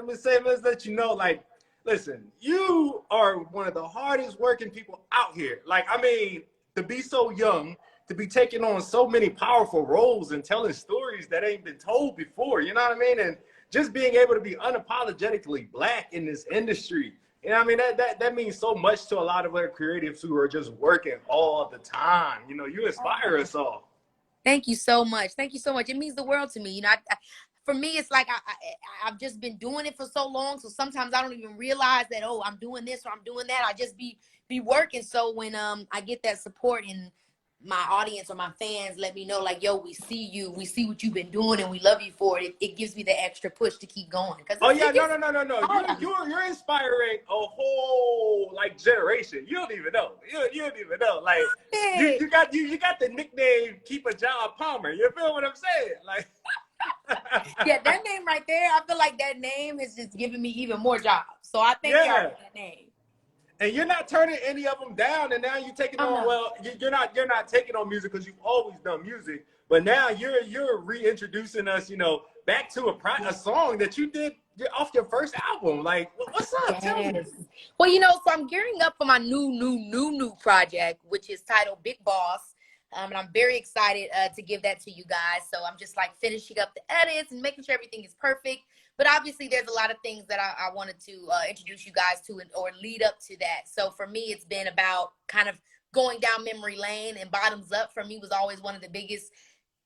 let's let you know, like, listen, you are one of the hardest working people out here. Like, I mean, to be so young, to be taking on so many powerful roles and telling stories that ain't been told before, you know what I mean? And just being able to be unapologetically Black in this industry, you know what I mean? That means so much to a lot of other creatives who are just working all the time. You know, you inspire us all. Thank you so much. Thank you so much. It means the world to me. You know, for me, it's like I've just been doing it for so long. So sometimes I don't even realize that, oh, I'm doing this or I'm doing that. I just be working. So when I get that support and my audience or my fans let me know, like, yo, we see you, we see what you've been doing, and we love you for it. It gives me the extra push to keep going. Oh yeah, no. You're inspiring a whole like generation. You don't even know. You don't even know. Like you got the nickname Keke Palmer. You feel what I'm saying? Like yeah, that name right there. I feel like that name has just given me even more jobs. So I thank y'all for that name. And you're not turning any of them down, and now you're taking on. Well, you're not taking on music because you've always done music, but now you're reintroducing us, you know, back to a song that you did off your first album. Like, what's up? Yes. Tell me. Well, you know, so I'm gearing up for my new project, which is titled Big Boss. And I'm very excited to give that to you guys. So I'm just like finishing up the edits and making sure everything is perfect. But obviously, there's a lot of things that I wanted to introduce you guys to or lead up to that. So for me, it's been about kind of going down memory lane, and Bottoms Up for me was always one of the biggest.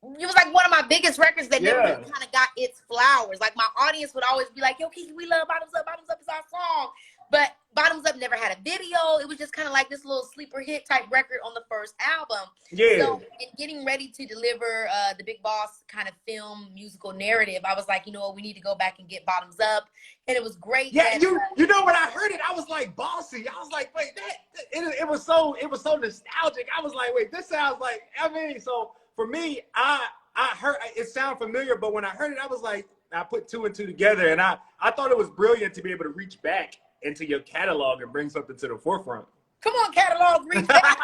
It was like one of my biggest records that never really kind of got its flowers. Like my audience would always be like, yo, Keke, we love Bottoms Up. Bottoms Up is our song. But Bottoms Up never had a video. It was just kind of like this little sleeper hit type record on the first album. Yeah. So in getting ready to deliver the Big Boss kind of film musical narrative, I was like, you know what, we need to go back and get Bottoms Up. And it was great. Yeah, you know when I heard it, I was like bossy. I was like, wait, it was so nostalgic. I was like, wait, this sounds like, I mean, so for me, I heard it sound familiar, but when I heard it, I was like, I put two and two together, and I thought it was brilliant to be able to reach back into your catalog and bring something to the forefront. Come on, catalog, reach back.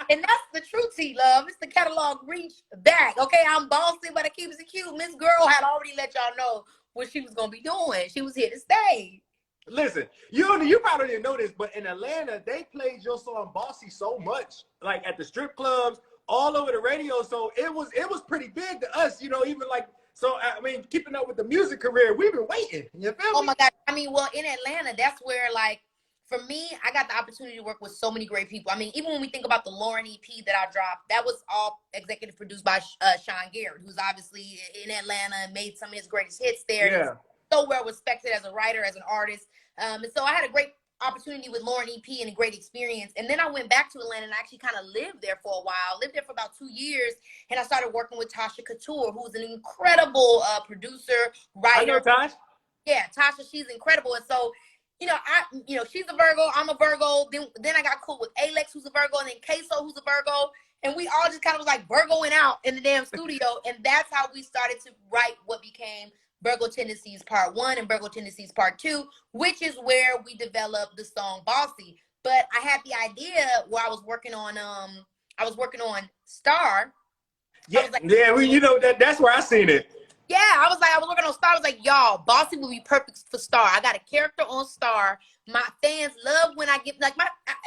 And that's the true T-Love. It's the catalog reach back. Okay, I'm bossy, but I keep it cute. Miss Girl had already let y'all know what she was gonna be doing. She was here to stay. Listen, you probably didn't know this, but in Atlanta, they played your song Bossy so much, like at the strip clubs, all over the radio. So it was pretty big to us, you know, even like, so, I mean, keeping up with the music career, we've been waiting. You feel me? Oh, my God. I mean, well, in Atlanta, that's where, like, for me, I got the opportunity to work with so many great people. I mean, even when we think about the Lauren EP that I dropped, that was all executive produced by Sean Garrett, who's obviously in Atlanta and made some of his greatest hits there. Yeah. He's so well respected as a writer, as an artist. And so I had a great opportunity with Lauren EP and a great experience. And then I went back to Atlanta and I actually kind of lived there for a while. Lived there for about 2 years, and I started working with Tasha Couture, who's an incredible producer, writer. I know Tasha. Yeah, Tasha, she's incredible. And so, you know, she's a Virgo, I'm a Virgo. Then I got cool with Alex, who's a Virgo, and then Queso, who's a Virgo. And we all just kind of was like Virgoing out in the damn studio. And that's how we started to write what became Virgo Tendencies Part 1 and Virgo Tendencies Part 2, which is where we developed the song Bossy. But I had the idea where I was working on Star. Yeah, you know, that's where I seen it. Yeah, I was working on Star. I was like, y'all, Bossy would be perfect for Star. I got a character on Star. My fans love when I get, like,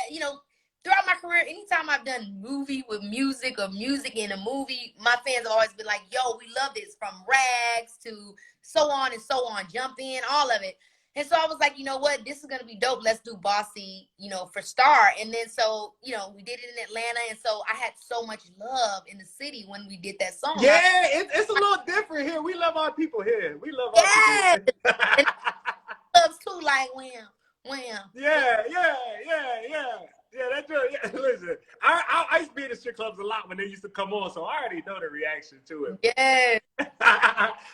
you know, throughout my career, anytime I've done movie with music or music in a movie, my fans have always been like, yo, we love this, from Rags to so on and so on, Jump In, all of it. And so I was like, you know what, this is going to be dope. Let's do Bossy, you know, for Star. And then so, you know, we did it in Atlanta. And so I had so much love in the city when we did that song. Yeah, it's a little different here. We love our people here. We love our people. Loves too, like, wham. Yeah, that's true. Yeah, listen, I used to be in the strip clubs a lot when they used to come on, so I already know the reaction to it. Yeah.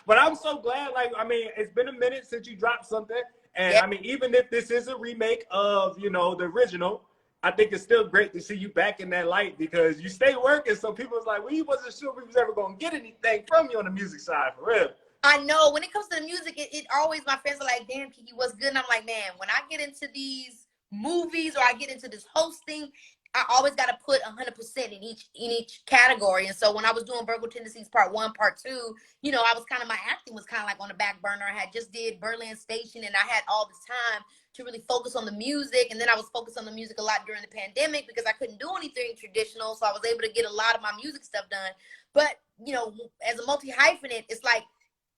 But I'm so glad, like, I mean, it's been a minute since you dropped something, and I mean, even if this is a remake of, you know, the original, I think it's still great to see you back in that light because you stay working, so people was like, we wasn't sure we was ever going to get anything from you on the music side, for real. I know, when it comes to the music, it always, my friends are like, damn, Keke, what's good? And I'm like, man, when I get into these movies or I get into this hosting, I always got to put 100% in each category. And so when I was doing Virgo Tendencies Part 1, Part 2, you know, I was kind of, my acting was kind of like on the back burner. I had just did Berlin Station, and I had all this time to really focus on the music. And then I was focused on the music a lot during the pandemic because I couldn't do anything traditional. So I was able to get a lot of my music stuff done. But, you know, as a multi-hyphenate, it's like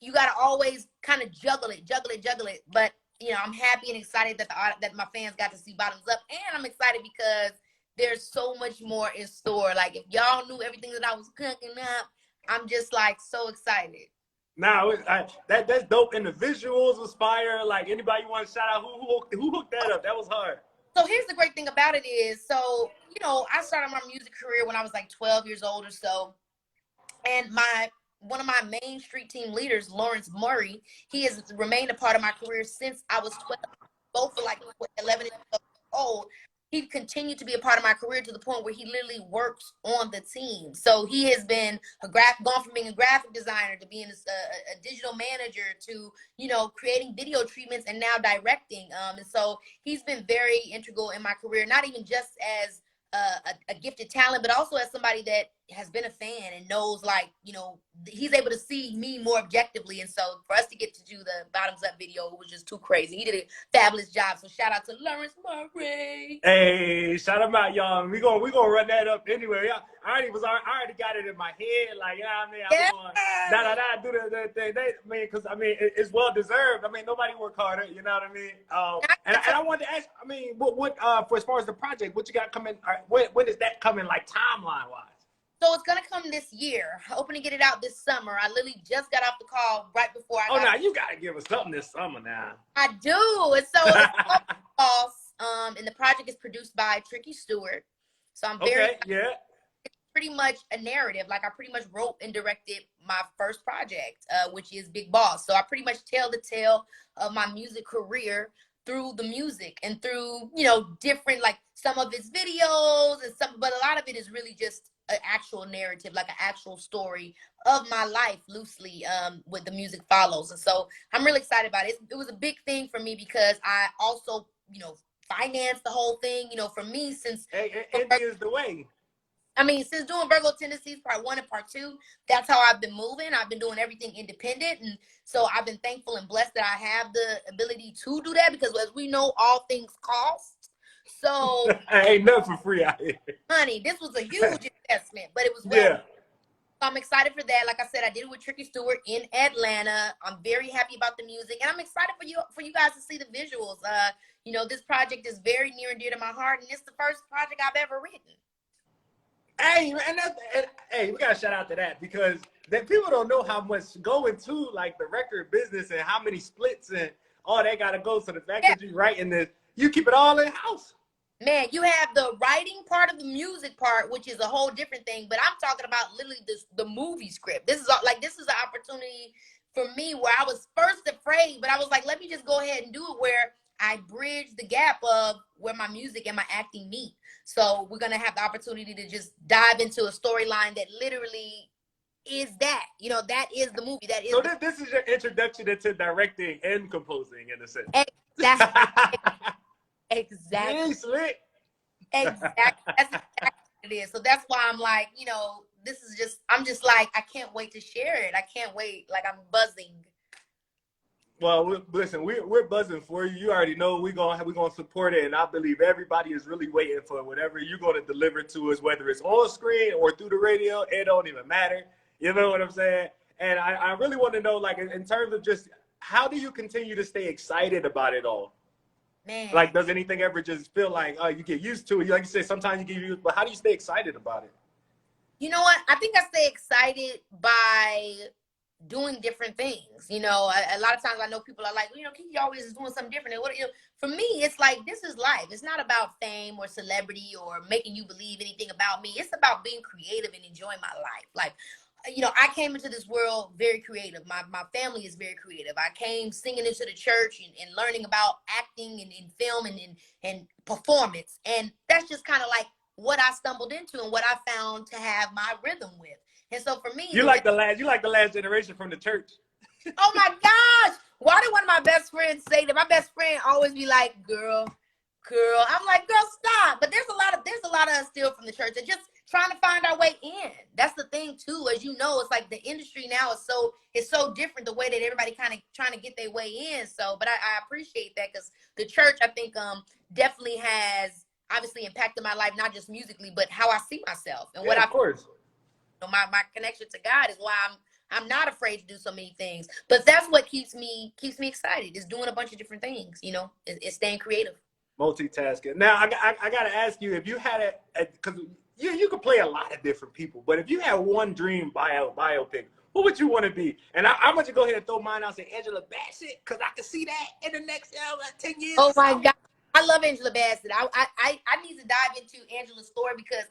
you got to always kind of juggle it. But, you know, I'm happy and excited that my fans got to see Bottoms Up. And I'm excited because there's so much more in store. Like, if y'all knew everything that I was cooking up, I'm just like so excited. Now that's dope, and the visuals was fire. Like, anybody you want to shout out, who hooked that up? That was hard. So here's the great thing about it is, so, you know, I started my music career when I was like 12 years old or so. And one of my main street team leaders, Lawrence Murray, he has remained a part of my career since I was 12, both for like 11 and 12 years old. He continued to be a part of my career to the point where he literally works on the team. So he has been gone from being a graphic designer to being a digital manager to, you know, creating video treatments and now directing. And so he's been very integral in my career, not even just as a gifted talent, but also as somebody that has been a fan and knows, like, you know, he's able to see me more objectively. And so for us to get to do the Bottoms Up video, it was just too crazy. He did a fabulous job. So shout out to Lawrence Murray. Hey, shout him out, y'all. We gonna run that up anyway. I already got it in my head. Like, yeah, I mean, I'm going do the thing. Because I mean, it's well deserved. I mean, nobody worked harder. You know what I mean? And I wanted to ask. I mean, what for as far as the project, what you got coming? When is that coming? Like, timeline wise? So it's gonna come this year. Hoping to get it out this summer. I literally just got off the call right before I. Now you gotta give us something this summer now. I do. And so it's Boss. And the project is produced by Tricky Stewart. So I'm very It's pretty much a narrative. Like, I pretty much wrote and directed my first project, which is Big Boss. So I pretty much tell the tale of my music career through the music and through, you know, different, like, some of its videos and some, but a lot of it is really just an actual narrative, like an actual story of my life loosely, with the music follows. And so I'm really excited about it. It was a big thing for me because I also, you know, financed the whole thing, you know, for me, since is the way. I mean, since doing Virgo Tendencies Part 1 and Part 2, that's how I've been moving. I've been doing everything independent. And so I've been thankful and blessed that I have the ability to do that, because as we know, all things cost. So ain't nothing for free out here. Honey, this was a huge investment, but it was well. Yeah. So I'm excited for that. Like I said, I did it with Tricky Stewart in Atlanta. I'm very happy about the music, and I'm excited for you guys to see the visuals. You know, this project is very near and dear to my heart, and it's the first project I've ever written. Hey, and we gotta shout out to that, because people don't know how much go into, like, the record business and how many splits and all that gotta go. So the fact that you're writing this, you keep it all in house. Man, you have the writing part of the music part, which is a whole different thing. But I'm talking about literally the movie script. This is an opportunity for me where I was first afraid, but I was like, let me just go ahead and do it, where I bridge the gap of where my music and my acting meet. So we're gonna have the opportunity to just dive into a storyline that literally is that. You know, that is the movie. That is. So this is your introduction into directing and composing, in a sense. Exactly. Slick. Exactly. That's exactly what it is. So that's why I'm like, you know, I'm just like, I can't wait to share it. I can't wait. Like, I'm buzzing. Well, listen, we're buzzing for you. You already know we're gonna support it, and I believe everybody is really waiting for whatever you're gonna deliver to us, whether it's on screen or through the radio. It don't even matter. You know what I'm saying? And I really want to know, like, in terms of just how do you continue to stay excited about it all? Man. Like, does anything ever just feel like, you get used to it? Like you said, sometimes you get used, but how do you stay excited about it? You know what? I think I stay excited by doing different things. You know, a lot of times I know people are like, you know, Keke always is doing something different. And for me, it's like, this is life. It's not about fame or celebrity or making you believe anything about me. It's about being creative and enjoying my life. Like, you know, I came into this world very creative. My family is very creative. I came singing into the church and learning about acting and film and performance. And that's just kind of like what I stumbled into and what I found to have my rhythm with. And so for me, you like the last generation from the church. Oh my gosh. Why did one of my best friends say that? My best friend always be like, girl, girl. I'm like, girl, stop. But there's a lot of us still from the church that just trying to find our way in. That's the thing too. As you know, it's like the industry now is so different, the way that everybody kind of trying to get their way in. So, but I appreciate that, because the church, I think, definitely has obviously impacted my life, not just musically, but how I see myself and what of course. My connection to God is why I'm not afraid to do so many things. But that's what keeps me excited, is doing a bunch of different things. You know, it's staying creative. Multitasking. Now, I got to ask you, if you had because you could play a lot of different people, but if you had one dream biopic, who would you want to be? And I'm going to go ahead and throw mine out and say Angela Bassett, because I can see that in the next 10 years. Oh my God. I love Angela Bassett. I need to dive into Angela's story, because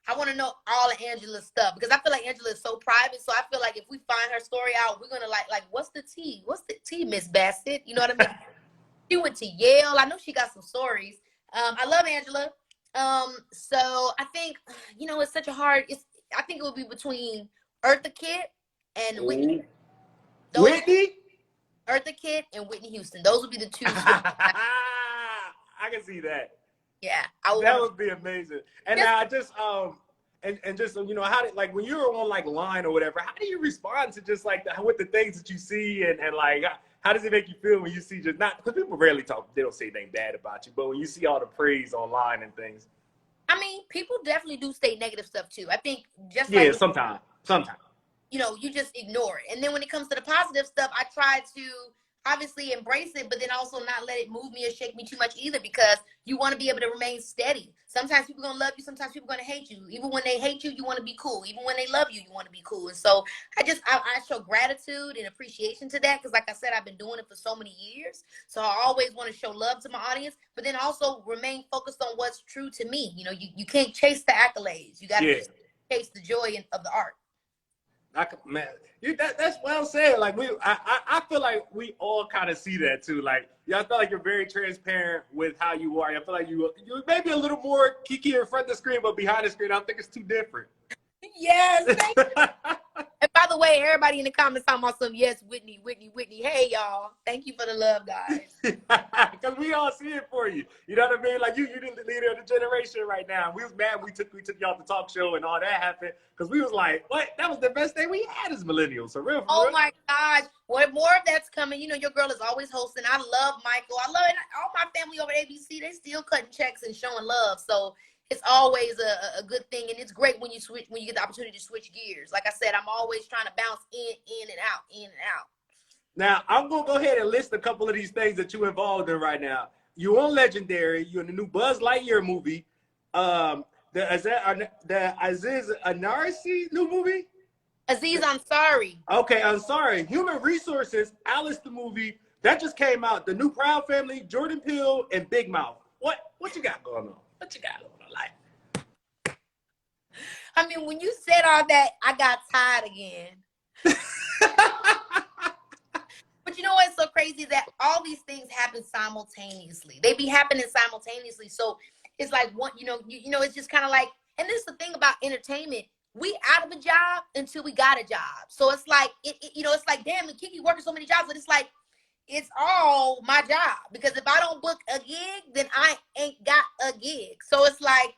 I want to know all of Angela's stuff, because I feel like Angela is so private. So I feel like if we find her story out, we're going to like, what's the tea? What's the tea, Miss Bassett? You know what I mean? She went to Yale. I know she got some stories. I love Angela. So I think, it's such a hard, I think it would be between Eartha Kitt and Whitney. Whitney? Eartha Kitt and Whitney Houston. Those would be the two. I can see that. Yeah. That would be amazing. And I just, and just, how did, like, when you're on like line or whatever, how do you respond to just like with the things that you see, and like, how does it make you feel when you see, just not, because people rarely talk, they don't say anything bad about you, but when you see all the praise online and things? I mean, people definitely do say negative stuff too. I think just like, sometimes. You just ignore it. And then when it comes to the positive stuff, I try to obviously embrace it, but then also not let it move me or shake me too much either, because you want to be able to remain steady. Sometimes people are going to love you. Sometimes people are going to hate you. Even when they hate you, you want to be cool. Even when they love you, you want to be cool. And so I show gratitude and appreciation to that, because like I said, I've been doing it for so many years. So I always want to show love to my audience, but then also remain focused on what's true to me. You can't chase the accolades. You got to chase the joy of the art. Man, that's what I'm saying. Like I feel like we all kind of see that too. Like, I feel like you're very transparent with how you are. I feel like you maybe a little more Keke in front of the screen, but behind the screen, I think it's too different. Yes. And by the way, everybody in the comments talking about some, yes, Whitney. Hey, y'all. Thank you for the love, guys. Because we all see it for you. You know what I mean? Like, you the leader of the generation right now. We was mad we took you off the talk show and all that happened, because we was like, what? That was the best thing we had as millennials. For real. Oh, my gosh. What more of that's coming? Your girl is always hosting. I love Michael. I love it. All my family over at ABC, they still cutting checks and showing love. So it's always a good thing, and it's great when you get the opportunity to switch gears. Like I said, I'm always trying to bounce in and out. Now, I'm going to go ahead and list a couple of these things that you're involved in right now. You're on Legendary. You're in the new Buzz Lightyear movie. The Aziz Ansari new movie? Aziz Ansari. Okay, I'm sorry. Human Resources, Alice the movie, that just came out. The new Proud Family, Jordan Peele, and Big Mouth. What you got going on? What you got going on, like? I mean, when you said all that, I got tired again. But you know what's so crazy, that all these things happen simultaneously. They be happening simultaneously. So it's like one, it's just kind of like, and this is the thing about entertainment. We out of a job until we got a job. So it's like, it's like, damn, Keke working so many jobs, but it's like, it's all my job, because if I don't book a gig, then I ain't got a gig. So it's like,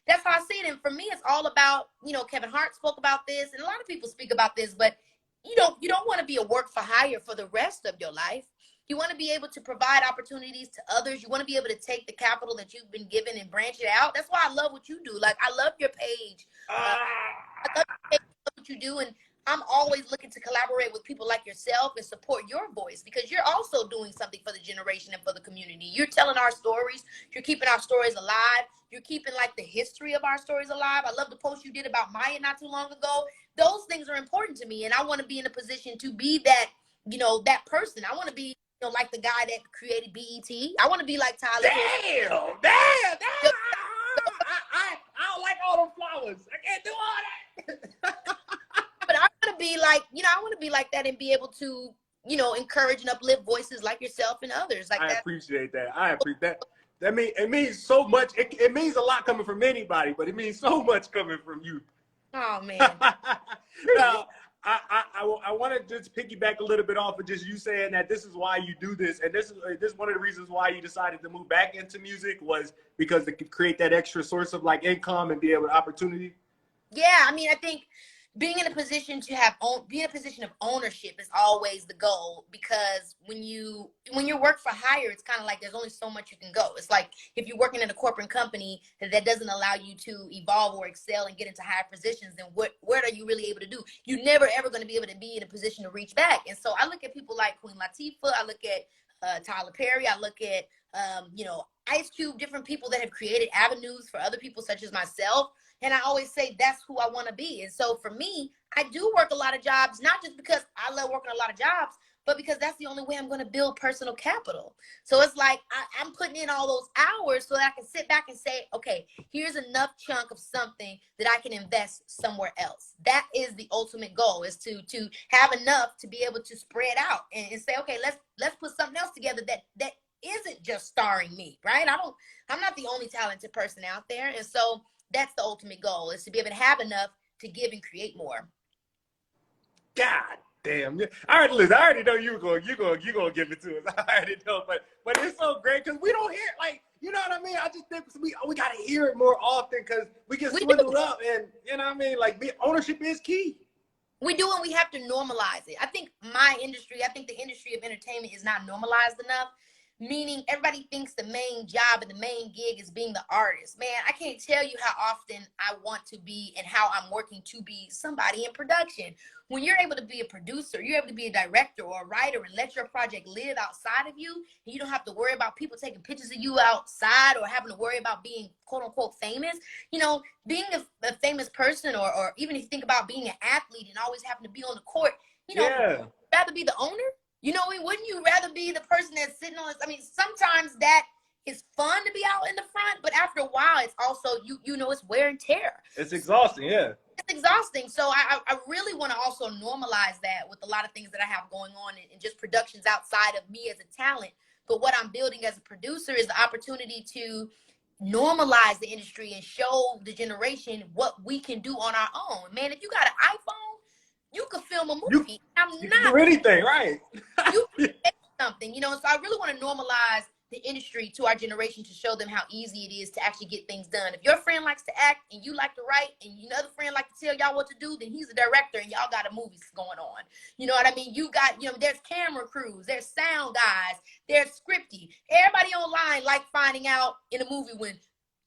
that's how I see it. And for me, it's all about, Kevin Hart spoke about this, and a lot of people speak about this, but you don't want to be a work for hire for the rest of your life. You want to be able to provide opportunities to others. You want to be able to take the capital that you've been given and branch it out. That's why I love what you do. Like, I love your page. I love what you do. And I'm always looking to collaborate with people like yourself and support your voice, because you're also doing something for the generation and for the community. You're telling our stories. You're keeping our stories alive. You're keeping like the history of our stories alive. I love the post you did about Maya not too long ago. Those things are important to me. And I want to be in a position to be that, that person. I want to be, like the guy that created BET. I want to be like Tyler. Damn. I don't like all them flowers. I can't do all that. But I want to be like, I want to be like that and be able to, encourage and uplift voices like yourself and others. Like I appreciate that. I appreciate that. It means so much. It means a lot coming from anybody, but it means so much coming from you. Oh, man. Now, I want to just piggyback a little bit off of just you saying that this is why you do this, and this is one of the reasons why you decided to move back into music was because it could create that extra source of like income and be able to opportunity. Yeah, I mean, I think being in a position to be in a position of ownership is always the goal, because when you work for hire, it's kind of like there's only so much you can go. It's like if you're working in a corporate company that doesn't allow you to evolve or excel and get into higher positions, then what are you really able to do? You're never ever going to be able to be in a position to reach back. And so I look at people like Queen Latifah, I look at Tyler Perry, I look at Ice Cube, different people that have created avenues for other people such as myself. And I always say that's who I want to be. And so for me, I do work a lot of jobs, not just because I love working a lot of jobs, but because that's the only way I'm going to build personal capital. So it's like I'm putting in all those hours so that I can sit back and say, okay, here's enough chunk of something that I can invest somewhere else. That is the ultimate goal, is to have enough to be able to spread out and say, okay, let's put something else together that isn't just starring me, right? I'm not the only talented person out there. And so that's the ultimate goal, is to be able to have enough to give and create more. God damn! I already know you gonna give it to us. I already know, but it's so great because we don't hear, like, you know what I mean. I just think we gotta hear it more often because we get swindled up, and you know what I mean. Like, ownership is key. We do, and we have to normalize it. I think the industry of entertainment is not normalized enough. Meaning everybody thinks the main job and the main gig is being the artist. Man, I can't tell you how often I want to be and how I'm working to be somebody in production. When you're able to be a producer, you're able to be a director or a writer and let your project live outside of you, and you don't have to worry about people taking pictures of you outside or having to worry about being quote unquote famous. You know, being a famous person, or even if you think about being an athlete and always having to be on the court, rather be the owner. You know, wouldn't you rather be the person that's sitting on this? I mean, sometimes that is fun to be out in the front, but after a while, it's also, it's wear and tear. It's exhausting, yeah. It's exhausting. So I really want to also normalize that with a lot of things that I have going on and just productions outside of me as a talent. But what I'm building as a producer is the opportunity to normalize the industry and show the generation what we can do on our own. Man, if you got an iPhone, you could film a movie. You can do anything, right? You can make something, so I really want to normalize the industry to our generation to show them how easy it is to actually get things done. If your friend likes to act and you like to write and another friend like to tell y'all what to do, then he's a director and y'all got a movie going on. You know what I mean? You got, there's camera crews, there's sound guys, there's scripty. Everybody online like finding out in a movie when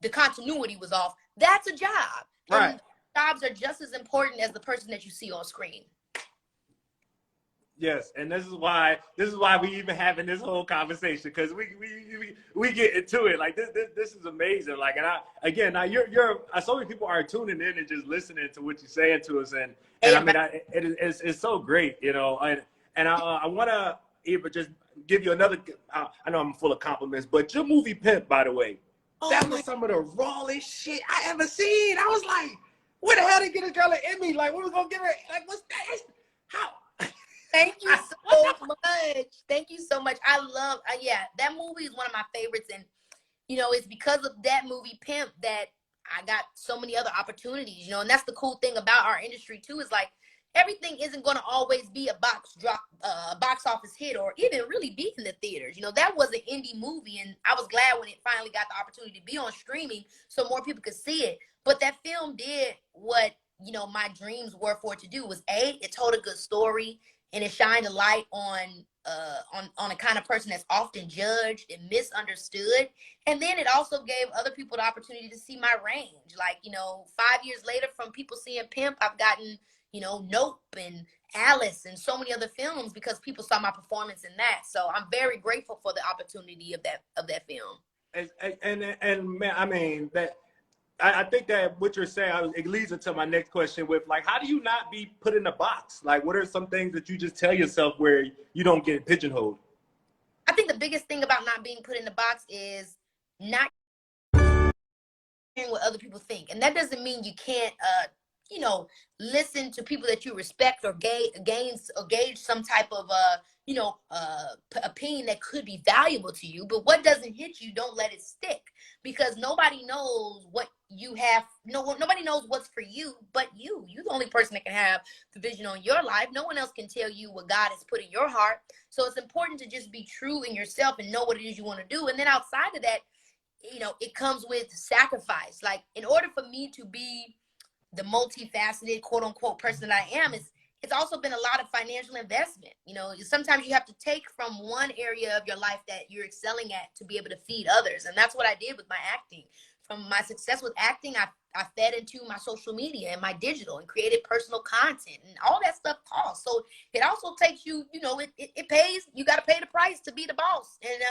the continuity was off. That's a job. Right. And jobs are just as important as the person that you see on screen. Yes, and this is why we even having this whole conversation, because we get into it. Like this is amazing. Like, and so many people are tuning in and just listening to what you're saying to us, and I mean, it's so great, and I want to even just give you another. I know I'm full of compliments, but your movie Pimp, by the way, that was some of the rawest shit I ever seen. I was like, where the hell did get a girl an Emmy? Like, what we gonna give her? Like, what's that? How? Thank you so much. Thank you so much. I love, that movie is one of my favorites. And, it's because of that movie, Pimp, that I got so many other opportunities, and that's the cool thing about our industry too, is like, everything isn't going to always be a box office hit or even really be in the theaters. That was an indie movie, and I was glad when it finally got the opportunity to be on streaming so more people could see it. But that film did what, my dreams were for it to do, was it told a good story. And it shined a light on a kind of person that's often judged and misunderstood. And then it also gave other people the opportunity to see my range. Like, 5 years later, from people seeing Pimp, I've gotten, Nope and Alice and so many other films because people saw my performance in that. So I'm very grateful for the opportunity of that film. And man, I mean, that I think that what you're saying, it leads into my next question with, like, how do you not be put in a box? Like, what are some things that you just tell yourself where you don't get pigeonholed? I think the biggest thing about not being put in the box is not caring what other people think. And that doesn't mean you can't, listen to people that you respect or gauge some type of, opinion that could be valuable to you. But what doesn't hit you, don't let it stick, because nobody knows what you have nobody knows what's for you but you. You're the only person that can have the vision on your life. No one else can tell you what God has put in your heart. So it's important to just be true in yourself and know what it is you want to do. And then outside of that, it comes with sacrifice. Like, in order for me to be the multifaceted, quote unquote, person that I am, it's also been a lot of financial investment. Sometimes you have to take from one area of your life that you're excelling at to be able to feed others. And that's what I did with my acting. From my success with acting, I fed into my social media and my digital and created personal content, and all that stuff costs. So it also takes you, it pays. You got to pay the price to be the boss. And,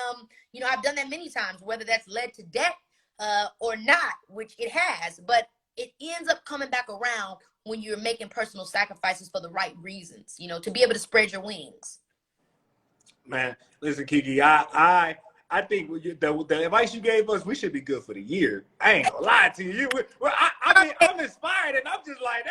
I've done that many times, whether that's led to debt or not, which it has, but it ends up coming back around when you're making personal sacrifices for the right reasons, to be able to spread your wings. Man, listen, Keke, I think the advice you gave us, we should be good for the year. I ain't gonna lie to you. I'm inspired, and I'm just like,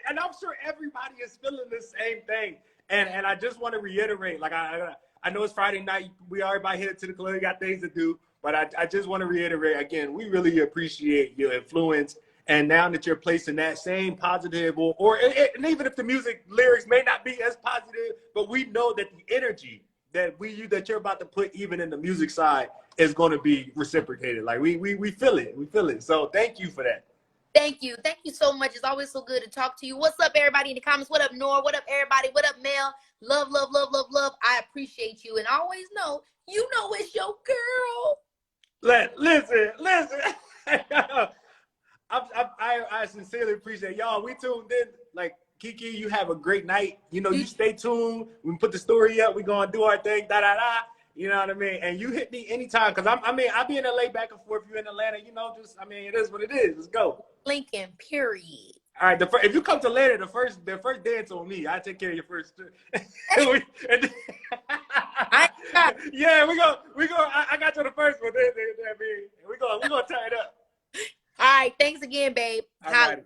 and I'm sure everybody is feeling the same thing. And I just want to reiterate, like, I know it's Friday night, we everybody headed to the club, got things to do, but I just want to reiterate again, we really appreciate your influence. And now that you're placing that same positive, and even if the music lyrics may not be as positive, but we know that the energy that you're about to put even in the music side is going to be reciprocated. Like we feel it. We feel it. So thank you for that. Thank you. Thank you so much. It's always so good to talk to you. What's up, everybody in the comments? What up, Nor? What up, everybody? What up, Mel? Love, love, love, love, love. I appreciate you. And always know, it's your girl. Listen. I sincerely appreciate y'all. We tuned in. Like, Keke, you have a great night. You stay tuned. We put the story up. We're going to do our thing. You know what I mean? And you hit me anytime. Because, I'll be in LA back and forth. If you're in Atlanta, it is what it is. Let's go. Lincoln, period. All right. If you come to Atlanta, the first dance on me. I take care of your first. Yeah, we go. I got you the first one. We're going to tie it up. All right. Thanks again, babe. All right.